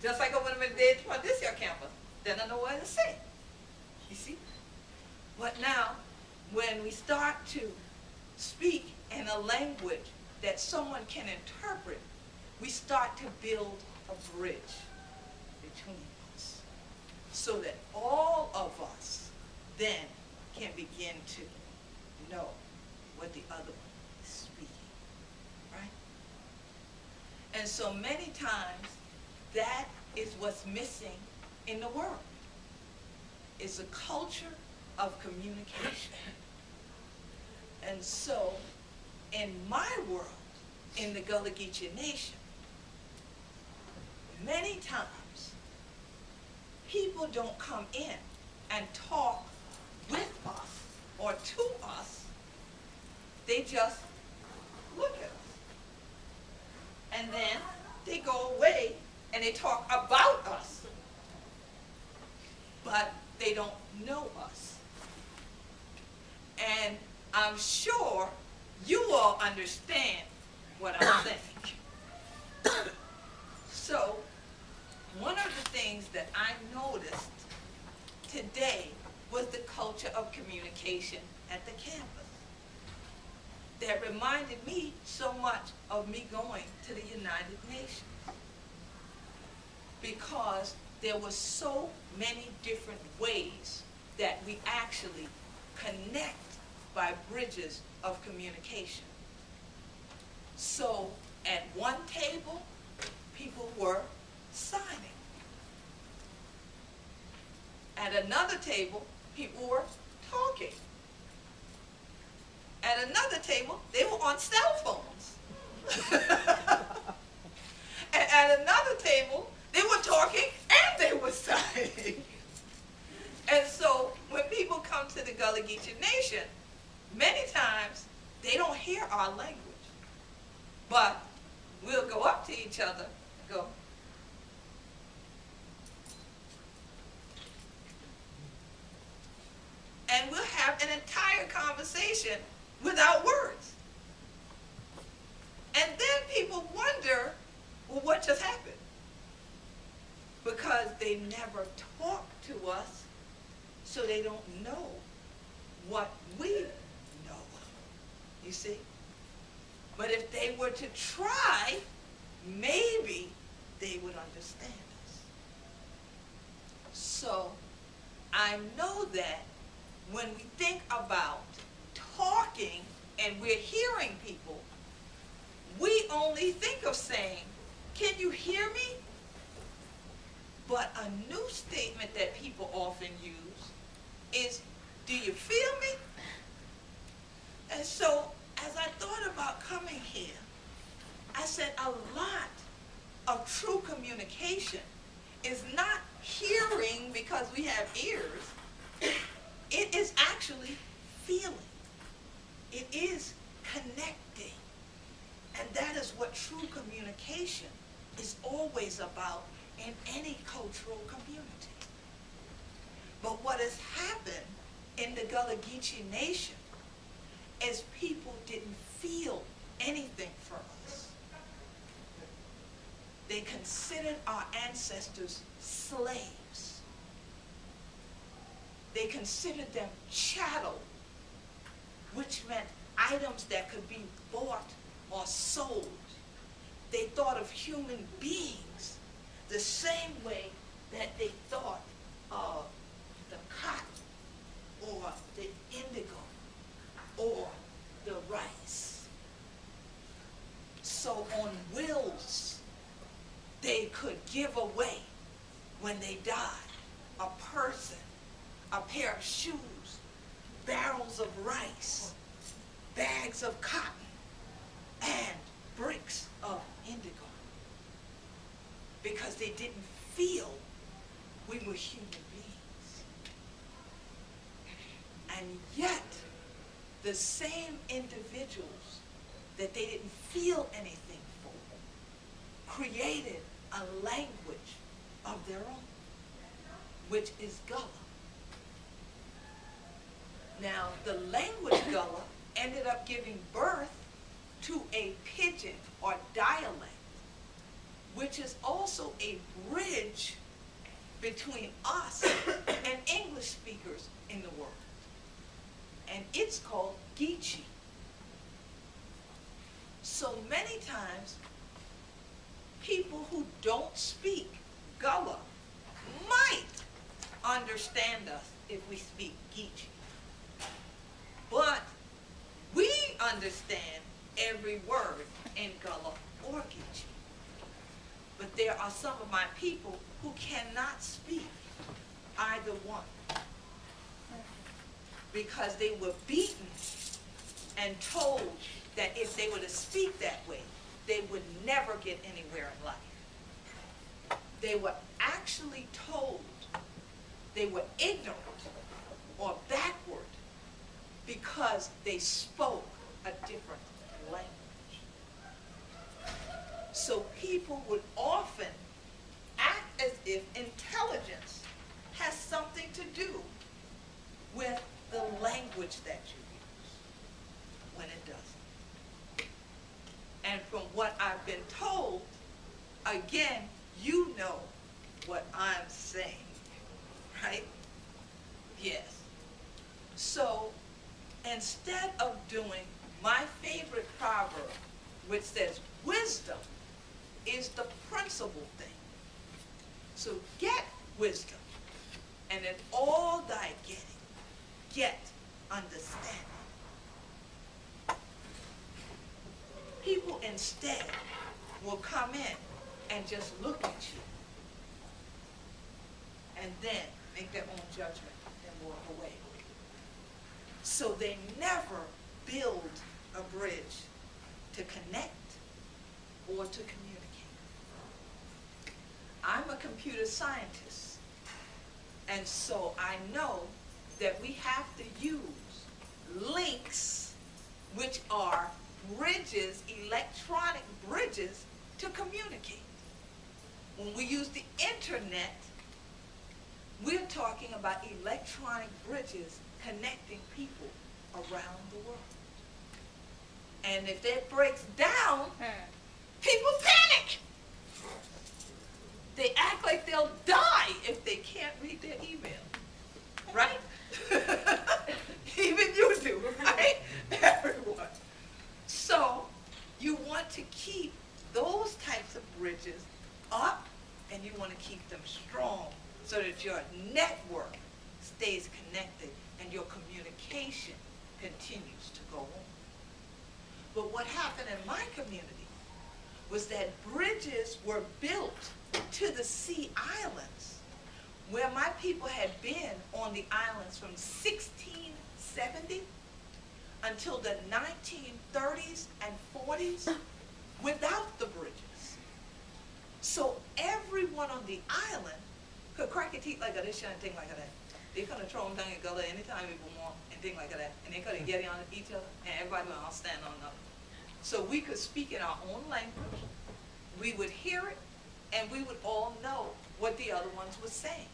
Just like when we did for this year campus, didn't know what to say. You see? But now, when we start to speak in a language that someone can interpret, we start to build a bridge between us so that all of us then can begin to know what the other one is speaking, right? And so many times, that is what's missing in the world. It's a culture of communication. And so, in my world, in the Gullah Geechee Nation, many times, people don't come in and talk with us or to us. They just look at us. And then they go away and they talk about us. But they don't know us. And I'm sure you all understand what I'm saying. So, one of the things that I noticed today was the culture of communication at the campus. That reminded me so much of me going to the United Nations. Because there were so many different ways that we actually connect by bridges of communication. So at one table, people were signing. At another table, people were talking. At another table, they were on cell phones. And at another table, they were talking and they were signing. And so when people come to the Gullah Geechee Nation, many times they don't hear our language. But we'll go up to each other and go, and we'll have an entire conversation without words. And then people wonder, well, what just happened? Because they never talk to us, so they don't know what we know, you see? But if they were to try, maybe they would understand us. So I know that when we think about talking and we're hearing people, we only think of saying, can you hear me? But a new statement that people often use is, do you feel me? And so as I thought about coming here, I said a lot of true communication is not hearing because we have ears. It is actually feeling. It is connecting. And that is what true communication is always about in any cultural community. But what has happened in the Gullah Geechee Nation is people didn't feel anything for us. They considered our ancestors slaves. They considered them chattel, which meant items that could be bought or sold. They thought of human beings the same way that they thought of the cotton or the indigo or the rice. So on wills, they could give away when they died a person, a pair of shoes, barrels of rice, bags of cotton, and bricks of indigo. Because they didn't feel we were human beings. And yet, the same individuals that they didn't feel anything for created a language of their own, which is Gullah. Now, the language Gullah ended up giving birth to a pidgin or dialect which is also a bridge between us and English speakers in the world. And it's called Geechee. So many times, people who don't speak Gullah might understand us if we speak Geechee. But we understand every word in Gullah or Geechee. But there are some of my people who cannot speak either one because they were beaten and told that if they were to speak that way, they would never get anywhere in life. They were actually told they were ignorant or backward because they spoke a different language. So people would often act as if intelligence has something to do with the language that you use, when it doesn't. And from what I've been told, again, you know what I'm saying, right? Yes. So instead of doing my favorite proverb, which says wisdom is the principal thing. So get wisdom, and in all thy getting, get understanding. People instead will come in and just look at you and then make their own judgment and walk away. So they never build a bridge to connect or to communicate. I'm a computer scientist, and so I know that we have to use links, which are bridges, electronic bridges, to communicate. When we use the internet, we're talking about electronic bridges connecting people around the world. And if that breaks down, people panic. They act like they'll die if they can't read their email, right? Even you do, right? Everyone. So you want to keep those types of bridges up, and you want to keep them strong so that your network stays connected and your communication continues to go on. But what happened in my community was that bridges were built to the sea islands, where my people had been on the islands from 1670 until the 1930s and 40s without the bridges. So everyone on the island could crack a teeth like this and thing like that. They could have thrown down a gullah anytime people want and thing like that. And they could have get on each other and everybody would all stand on them. So we could speak in our own language, we would hear it, and we would all know what the other ones were saying.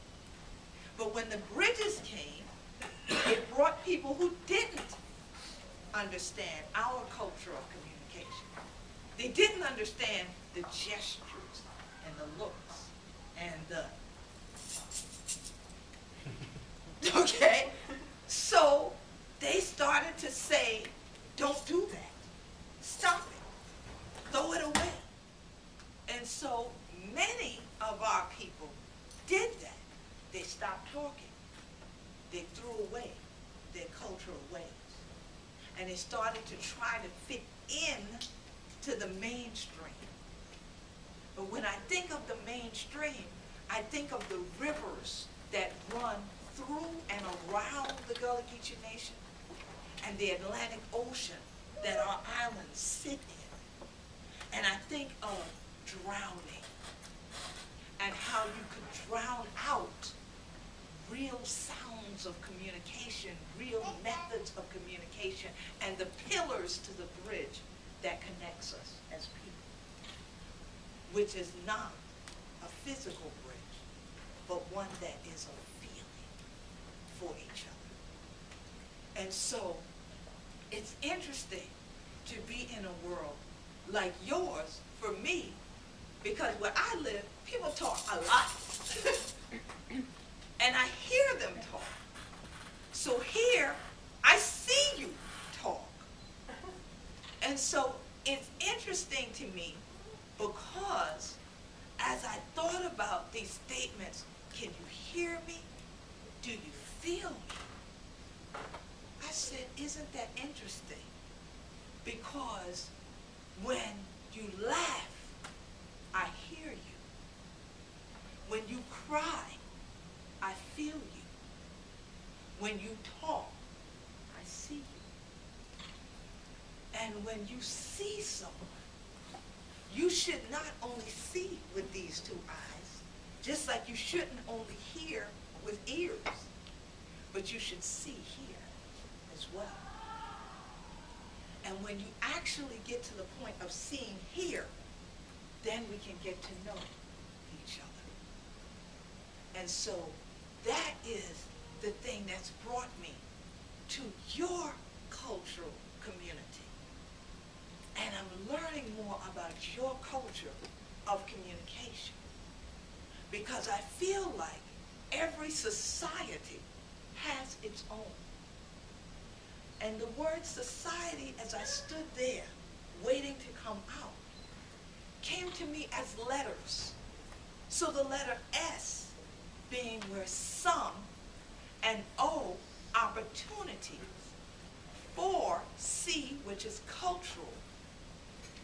But when the bridges came, it brought people who didn't understand our culture of communication. They didn't understand the gestures and the looks and the... Okay? So they started to say, don't do that. Stop it. Throw it away. And so many of our people did that. They stopped talking. They threw away their cultural ways. And they started to try to fit in to the mainstream. But when I think of the mainstream, I think of the rivers that run through and around the Gullah Geechee Nation and the Atlantic Ocean that our islands sit in. And I think of drowning and how you could drown out real sounds of communication, real methods of communication, and the pillars to the bridge that connects us as people, which is not a physical bridge, but one that is a feeling for each other. And so it's interesting to be in a world like yours, for me, Because where I live, people talk a lot. And I hear them talk. So here, I see you talk. And so it's interesting to me because as I thought about these statements, can you hear me? Do you feel me? I said, isn't that interesting? Because when you laugh, I hear you. When you cry, I feel you. When you talk, I see you. And when you see someone, you should not only see with these two eyes, just like you shouldn't only hear with ears, but you should see here as well. And when you actually get to the point of seeing here, then we can get to know each other. And so that is the thing that's brought me to your cultural community. And I'm learning more about your culture of communication. Because I feel like every society has its own. And the word society, as I stood there waiting to come out, came to me as letters. So the letter S being where some, and O, opportunity, for C, which is cultural,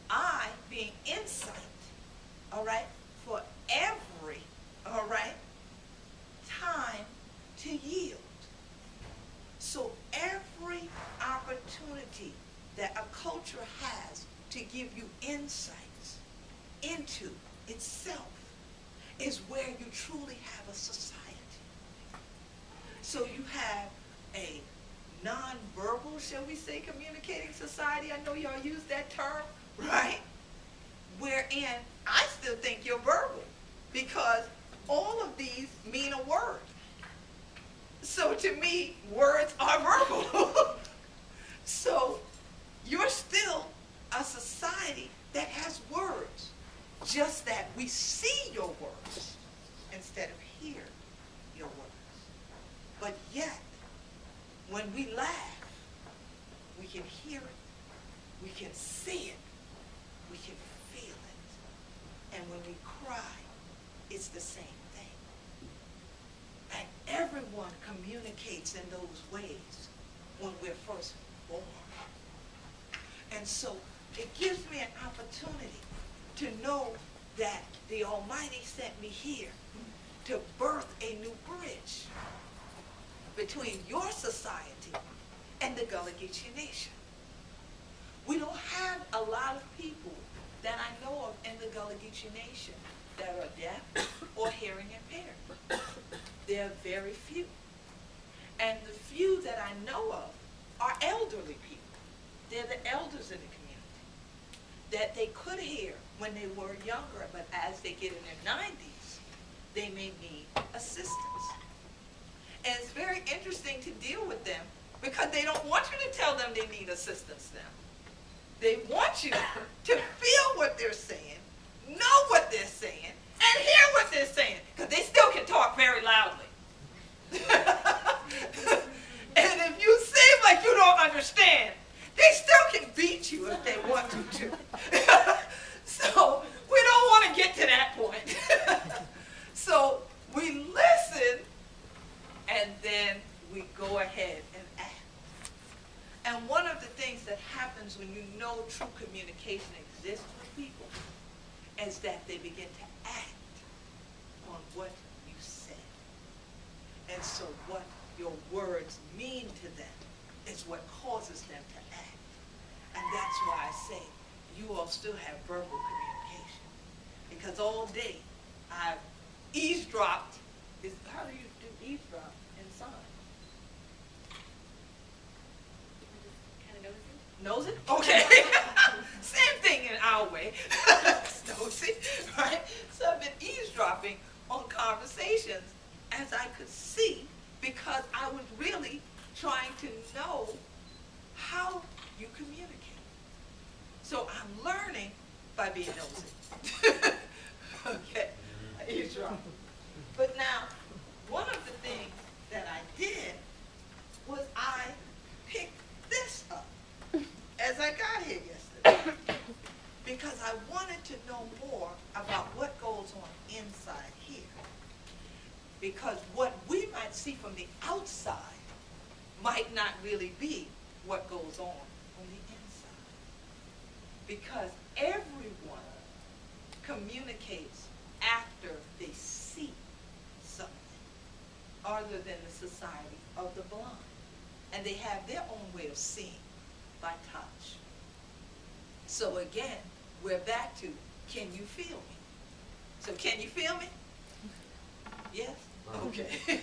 I being insight, all right, for every, all right, time to yield. So every opportunity that a culture has to give you insights into itself is where you truly have a society. So you have a non-verbal, shall we say, communicating society. I know y'all use that term, right? Wherein I still think you're verbal because all of these mean a word. So to me, words are verbal. So you're still a society that has words, just that we see your words instead of hear your words. But yet, when we laugh, we can hear it, we can see it, we can feel it. And when we cry, it's the same thing. And everyone communicates in those ways when we're first born. And so it gives me an opportunity to know that the Almighty sent me here to birth a new bridge between your society and the Gullah Geechee Nation. We don't have a lot of people that I know of in the Gullah Geechee Nation that are deaf or hearing impaired. There are very few. And the few that I know of are elderly people. They're the elders in the community that they could hear when they were younger, but as they get in their 90s, they may need assistance. And it's very interesting to deal with them because they don't want you to tell them they need assistance now. They want you to feel what they're saying, know what they're saying, and hear what they're saying, because they still can talk very loudly. And if you seem like you don't understand, they still can beat you if they want to. So we don't want to get to that point. So we listen, and then we go ahead and act. And one of the things that happens when you know true communication exists with people is that they begin to act on what you said. And so what your words mean to them is what causes them to act. And that's why I say you all still have verbal communication. Because all day I've eavesdropped. How do you do eavesdrop in sign? Knows it? Okay. Same thing in our way. Nosy, right? So I've been eavesdropping on conversations as I could see because I was really trying to know how you communicate. So I'm learning by being nosy. Okay, I eavesdrop. But now, one of the things that I did was I picked this up as I got here yesterday because I wanted to know more about what goes on inside here. Because what we might see from the outside might not really be what goes on the inside. Because everyone communicates after they see something other than the society of the blind. And they have their own way of seeing by touch. So again, we're back to, can you feel me? So can you feel me? Yes? Okay.